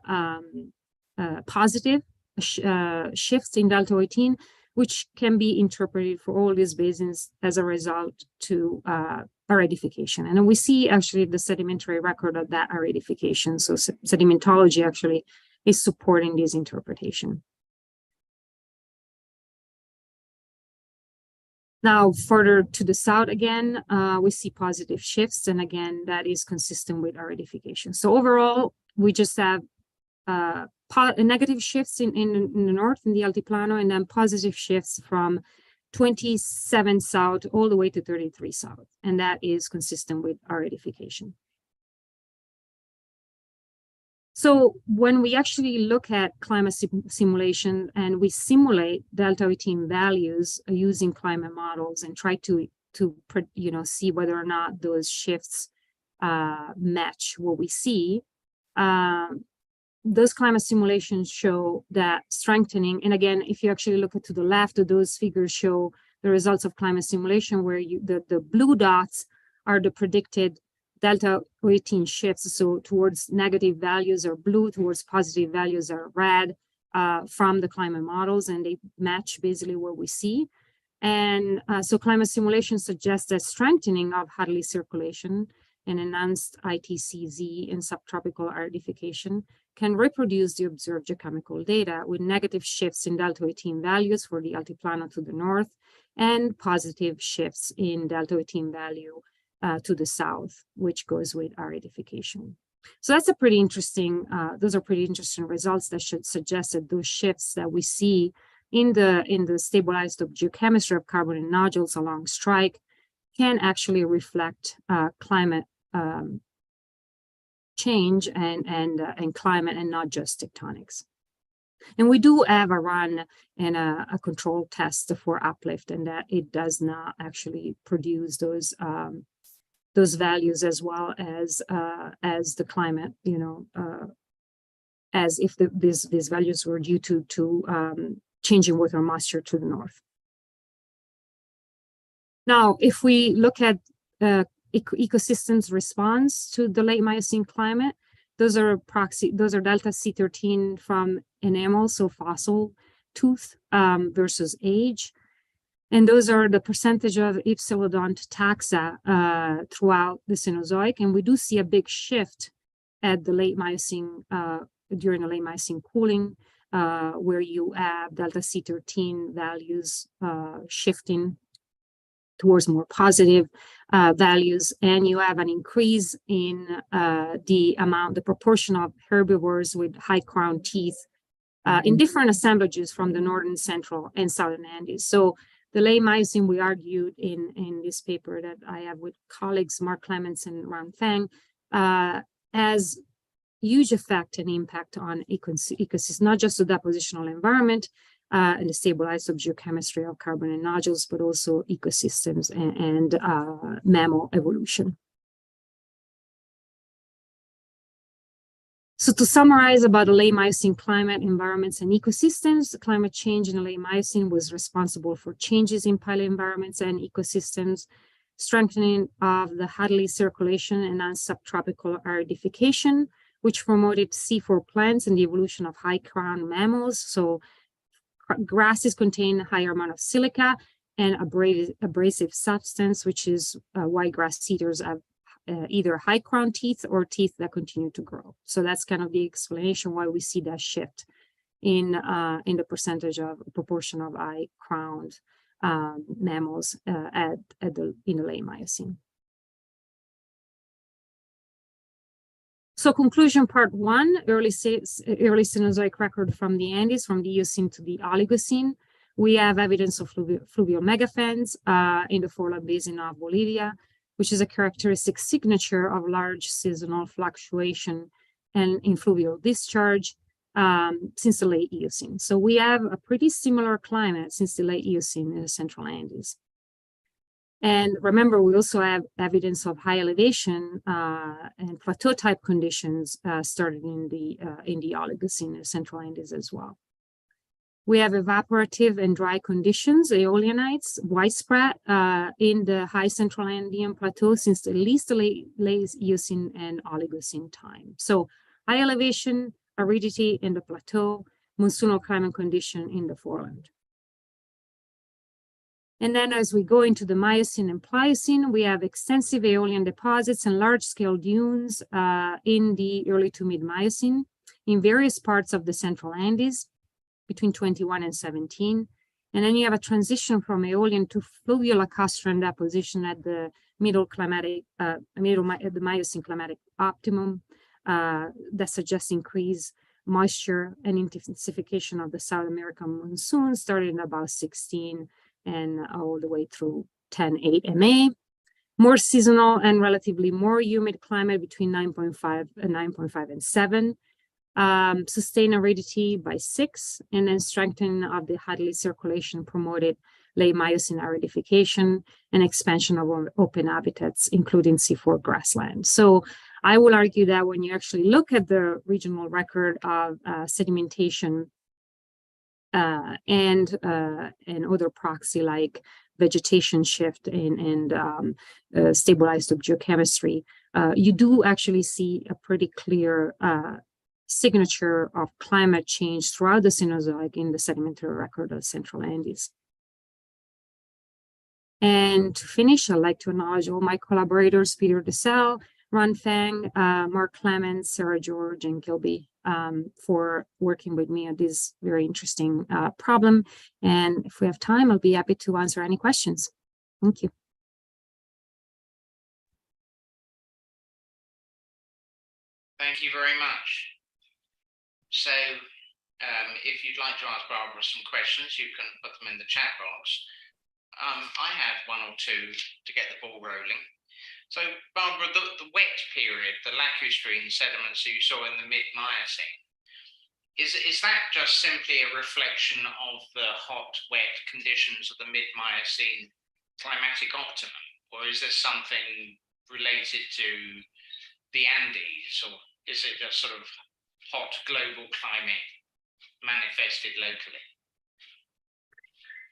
positive shifts in delta 18, which can be interpreted for all these basins as a result to aridification. And then we see actually the sedimentary record of that aridification. So sedimentology actually is supporting this interpretation. Now, further to the south again, we see positive shifts. And again, that is consistent with aridification. So overall, we just have negative shifts in the north, in the Altiplano, and then positive shifts from 27 south all the way to 33 south. And that is consistent with aridification. So when we actually look at climate simulation and we simulate delta 18 values using climate models and try to see whether or not those shifts match what we see, those climate simulations show that strengthening. And again, if you actually look to the left, those figures show the results of climate simulation, where the blue dots are the predicted delta 18 shifts. So towards negative values are blue, towards positive values are red from the climate models, and they match basically what we see. And so climate simulation suggests that strengthening of Hadley circulation and enhanced ITCZ and subtropical aridification can reproduce the observed geochemical data with negative shifts in delta 18 values for the Altiplano to the north and positive shifts in delta 18 value to the south, which goes with aridification. So that's a pretty interesting, those are pretty interesting results that should suggest that those shifts that we see in the stabilized geochemistry of carbon nodules along strike can actually reflect climate change and climate, and not just tectonics. And we do have a run and a control test for uplift, and that it does not actually produce those values as well as the climate, as if these values were due to changing water moisture to the north. Now, if we look at ecosystems response to the late Miocene climate, those are delta C13 from enamel, so fossil tooth versus age. And those are the percentage of ipsilodont taxa throughout the Cenozoic. And we do see a big shift at the late Miocene, during the late Miocene cooling, where you have delta C13 values shifting towards more positive values, and you have an increase in the proportion of herbivores with high crown teeth in different assemblages from the northern, central, and southern Andes. So the late Miocene, we argued in this paper that I have with colleagues Mark Clements and Ran Feng, has huge effect and impact on ecosystems, not just the depositional environment and the stabilized geochemistry of carbon and nodules, but also ecosystems and mammal evolution. So to summarize about the late Miocene climate, environments, and ecosystems, climate change in the late Miocene was responsible for changes in paleoenvironments and ecosystems, strengthening of the Hadley circulation and subtropical aridification, which promoted C4 plants and the evolution of high crown mammals. So grasses contain a higher amount of silica and abrasive substance, which is why grass eaters have either high crown teeth or teeth that continue to grow. So that's kind of the explanation why we see that shift in the proportion of high crowned mammals in the late Miocene. So conclusion part one, early Cenozoic record from the Andes, from the Eocene to the Oligocene. We have evidence of fluvial megafans in the foreland basin of Bolivia, which is a characteristic signature of large seasonal fluctuation and in fluvial discharge since the late Eocene. So we have a pretty similar climate since the late Eocene in the central Andes. And remember, we also have evidence of high elevation and plateau type conditions started in the Oligocene, the central Andes as well. We have evaporative and dry conditions, aeolianites, widespread in the high central Andean plateau since at least the late Eocene and Oligocene time. So high elevation, aridity in the plateau, monsoonal climate condition in the foreland. And then as we go into the Miocene and Pliocene, we have extensive aeolian deposits and large-scale dunes in the early to mid-Miocene in various parts of the central Andes between 21 and 17. And then you have a transition from aeolian to fluvial lacustrine deposition at the middle Miocene climatic optimum that suggests increase moisture and intensification of the South American monsoon started in about 16 and all the way through 10.8 MA. More seasonal and relatively more humid climate between 9.5 and 7. Sustained aridity by 6, and then strengthening of the Hadley circulation promoted late Miocene aridification and expansion of open habitats, including C4 grassland. So I will argue that when you actually look at the regional record of sedimentation and other proxy like vegetation shift and stabilized geochemistry, you do actually see a pretty clear signature of climate change throughout the Cenozoic in the sedimentary record of Central Andes. And to finish, I'd like to acknowledge all my collaborators, Peter DeSalle, Ron Fang, Mark Clemens, Sarah George, and Gilby for working with me on this very interesting problem. And if we have time, I'll be happy to answer any questions. Thank you. Thank you very much. So if you'd like to ask Barbara some questions, you can put them in the chat box. I had one or two to get the ball rolling. So Barbara, the wet period, the lacustrine sediments that you saw in the mid-Miocene, is that just simply a reflection of the hot, wet conditions of the mid-Miocene climatic optimum? Or is this something related to the Andes, or is it just sort of hot global climate manifested locally?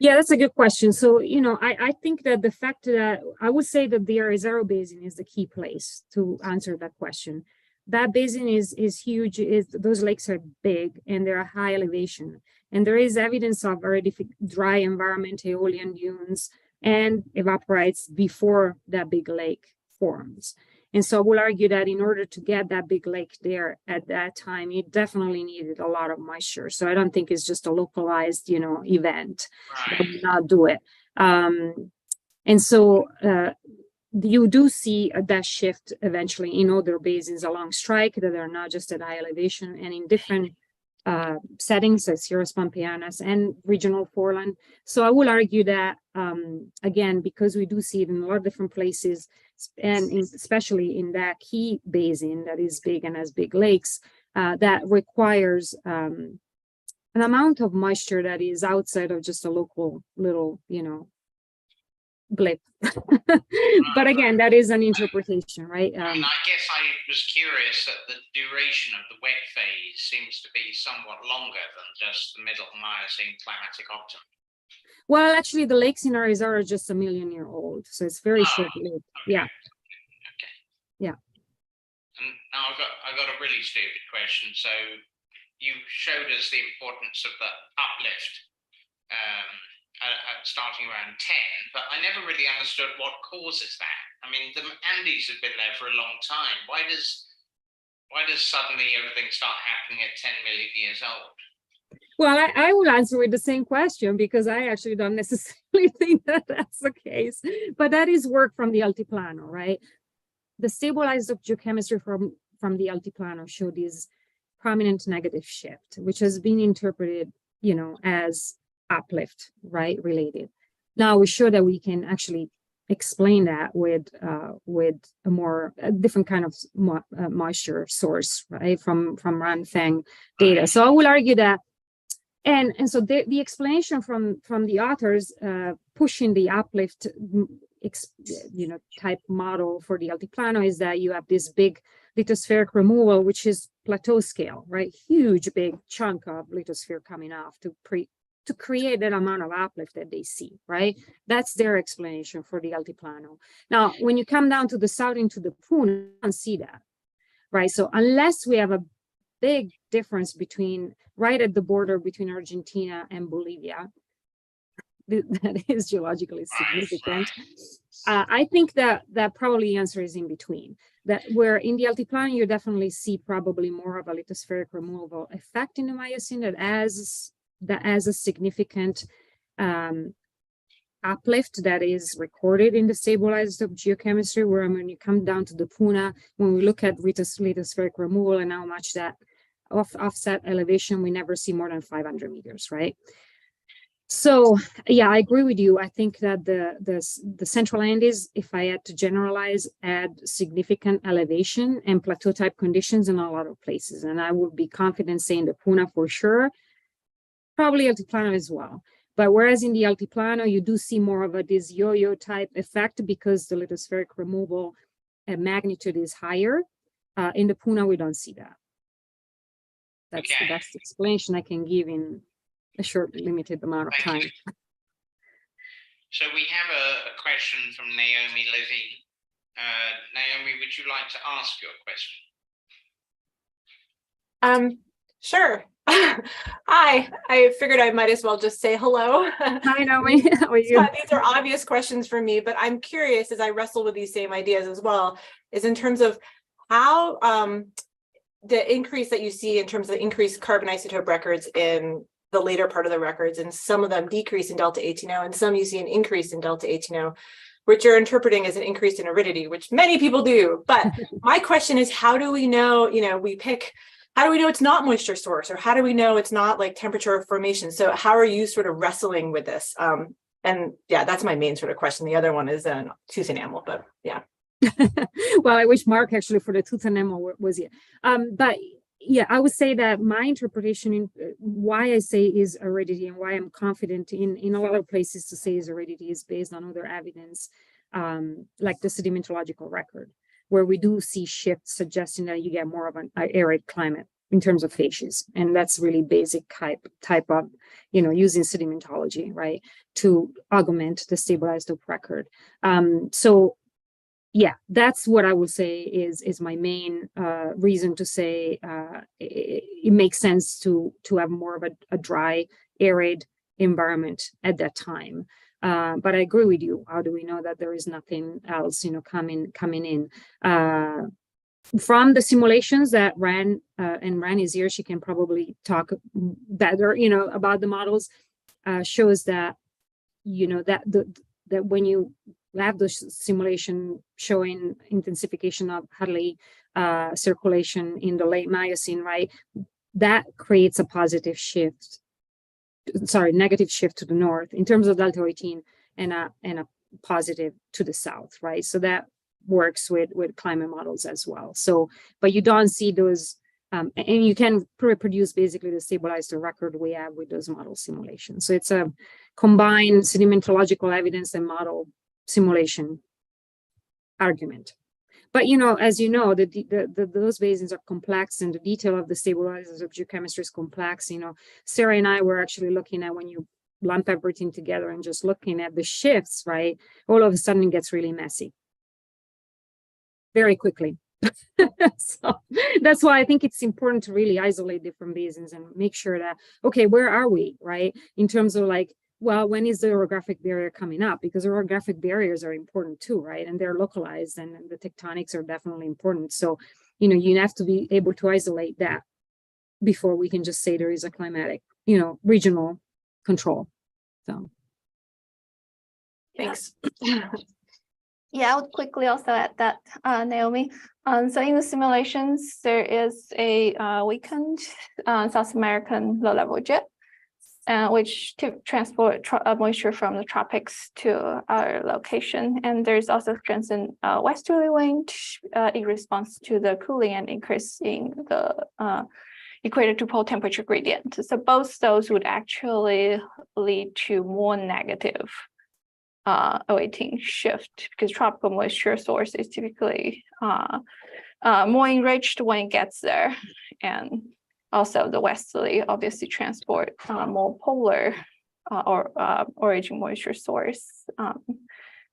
Yeah, that's a good question. So, I think that the fact that I would say that the Arizaro Basin is the key place to answer that question. That basin is huge. Those lakes are big and they're a high elevation. And there is evidence of already dry environment, aeolian dunes, and evaporites before that big lake forms. And so I will argue that in order to get that big lake there at that time, you definitely needed a lot of moisture. So I don't think it's just a localized, event that would not do it. And so you do see that shift eventually in other basins along strike that are not just at high elevation and in different settings like Sierras Pampeanas and regional foreland. So I will argue that, again, because we do see it in a lot of different places, and especially in that key basin that is big and has big lakes, that requires an amount of moisture that is outside of just a local little, blip. But again, that is an interpretation, right? I guess I was curious that the duration of the wet phase seems to be somewhat longer than just the middle Miocene climatic optimum. Well, actually, the lakes in Arizaro are just 1 million year old, so it's very short-lived. Okay. Yeah. Okay. Yeah. And now I've got a really stupid question. So you showed us the importance of the uplift starting around 10, but I never really understood what causes that. I mean, the Andes have been there for a long time. Why does suddenly everything start happening at 10 million years old? Well, I will answer with the same question because I actually don't necessarily think that that's the case, but that is work from the Altiplano, right? The stabilized geochemistry from the Altiplano showed this prominent negative shift, which has been interpreted, as uplift, right, related. Now we're sure that we can actually explain that with a different kind of moisture source, right, from Ran Feng data. So I will argue that, and so the explanation from the authors pushing the uplift, type model for the Altiplano is that you have this big lithospheric removal, which is plateau scale, right? Huge, big chunk of lithosphere coming off to create that amount of uplift that they see, right? That's their explanation for the Altiplano. Now, when you come down to the south into the Puna, you don't see that, right? So unless we have a big difference right at the border between Argentina and Bolivia, that is geologically significant. I think that probably the answer is in between. That where in the Altiplano, you definitely see probably more of a lithospheric removal effect in the Miocene that has a significant uplift that is recorded in the stabilized geochemistry, where when you come down to the Puna, when we look at lithospheric removal and how much that offset elevation, we never see more than 500 meters, right? So yeah, I agree with you. I think that the Central Andes, if I had to generalize, add significant elevation and plateau type conditions in a lot of places. And I would be confident saying the Puna for sure, probably Altiplano as well. But whereas in the Altiplano, you do see more of this yo-yo type effect because the lithospheric removal magnitude is higher. In the Puna, we don't see that. That's the best explanation I can give in a short, limited amount of time. So we have a question from Naomi Levy. Naomi, would you like to ask your question? Sure. Hi, I figured I might as well just say hello. Hi, Naomi. How are you? These are obvious questions for me, but I'm curious as I wrestle with these same ideas as well, is in terms of how the increase that you see in terms of increased carbon isotope records in the later part of the records, and some of them decrease in delta 18O, and some you see an increase in delta 18O, which you're interpreting as an increase in aridity, which many people do. But my question is, how do we know, how do we know it's not moisture source, or how do we know it's not like temperature of formation? So how are you sort of wrestling with this? And yeah, that's my main sort of question. The other one is tooth enamel, but yeah. Well, I wish Mark actually for the tooth enamel was here. But yeah, I would say that my interpretation in why I say is aridity and why I'm confident in a lot of places to say is aridity is based on other evidence, like the sedimentological record, where we do see shifts suggesting that you get more of an arid climate in terms of facies. And that's really basic type of, using sedimentology, right, to augment the stabilized dope record. So yeah, that's what I would say is my main reason to say it makes sense to have more of a dry, arid environment at that time. But I agree with you. How do we know that there is nothing else, coming in? From the simulations that Ran and Ran is here, she can probably talk better, about the models. Shows that, that when you have the simulation showing intensification of Hadley circulation in the late Miocene, right? That creates a negative shift to the north in terms of delta 18 and a positive to the south, right? So that works with climate models as well. So, but you don't see those, and you can reproduce basically the stabilized record we have with those model simulations. So it's a combined sedimentological evidence and model simulation argument. But as you know, those basins are complex, and the detail of the stabilizers of geochemistry is complex. Sarah and I were actually looking at, when you lump everything together and just looking at the shifts, right? All of a sudden it gets really messy very quickly. So that's why I think it's important to really isolate different basins and make sure that, okay, where are we, right? In terms of well, when is the orographic barrier coming up? Because orographic barriers are important too, right? And they're localized, and the tectonics are definitely important. So, you have to be able to isolate that before we can just say there is a climatic, regional control. So. Thanks. Yeah, I would quickly also add that, Naomi. So in the simulations, there is a weakened South American low-level jet, which to transport moisture from the tropics to our location. And there's also strengthened westerly wind in response to the cooling and increase in the equator to pole temperature gradient. So both those would actually lead to more negative awaiting shift, because tropical moisture source is typically more enriched when it gets there. And also the westerly obviously transport more polar or origin moisture source.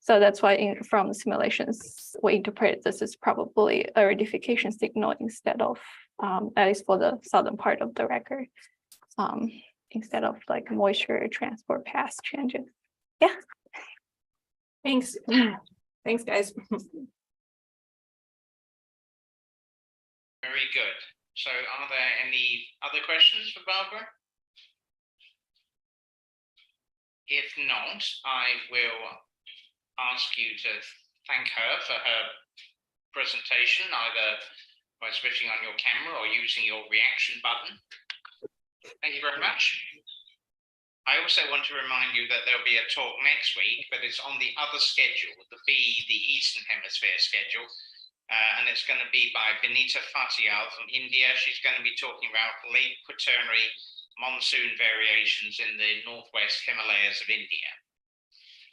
So that's why from simulations, we interpret this as probably a aridification signal instead of, at least for the southern part of the record, instead of like moisture transport path changes. Yeah. Thanks. Thanks, guys. Very good. So are there any other questions for Barbara? If not, I will ask you to thank her for her presentation, either by switching on your camera or using your reaction button. Thank you very much. I also want to remind you that there'll be a talk next week, but it's on the other schedule, the Eastern Hemisphere schedule, and it's going to be by Benita Fatiyal from India. She's going to be talking about late quaternary monsoon variations in the northwest Himalayas of India.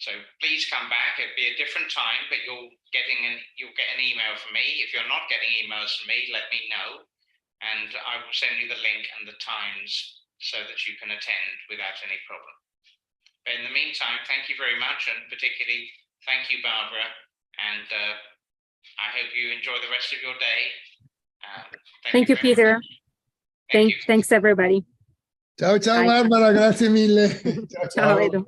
So please come back. It'll be a different time, but you'll get an email from me. If you're not getting emails from me, let me know, and I will send you the link and the times so that you can attend without any problem. But in the meantime, thank you very much, and particularly thank you, Barbara, and I hope you enjoy the rest of your day. Thank you, Peter. Thanks, everybody. Ciao, ciao, Bye. Barbara, grazie mille. Ciao, Ciao, ciao. Edo.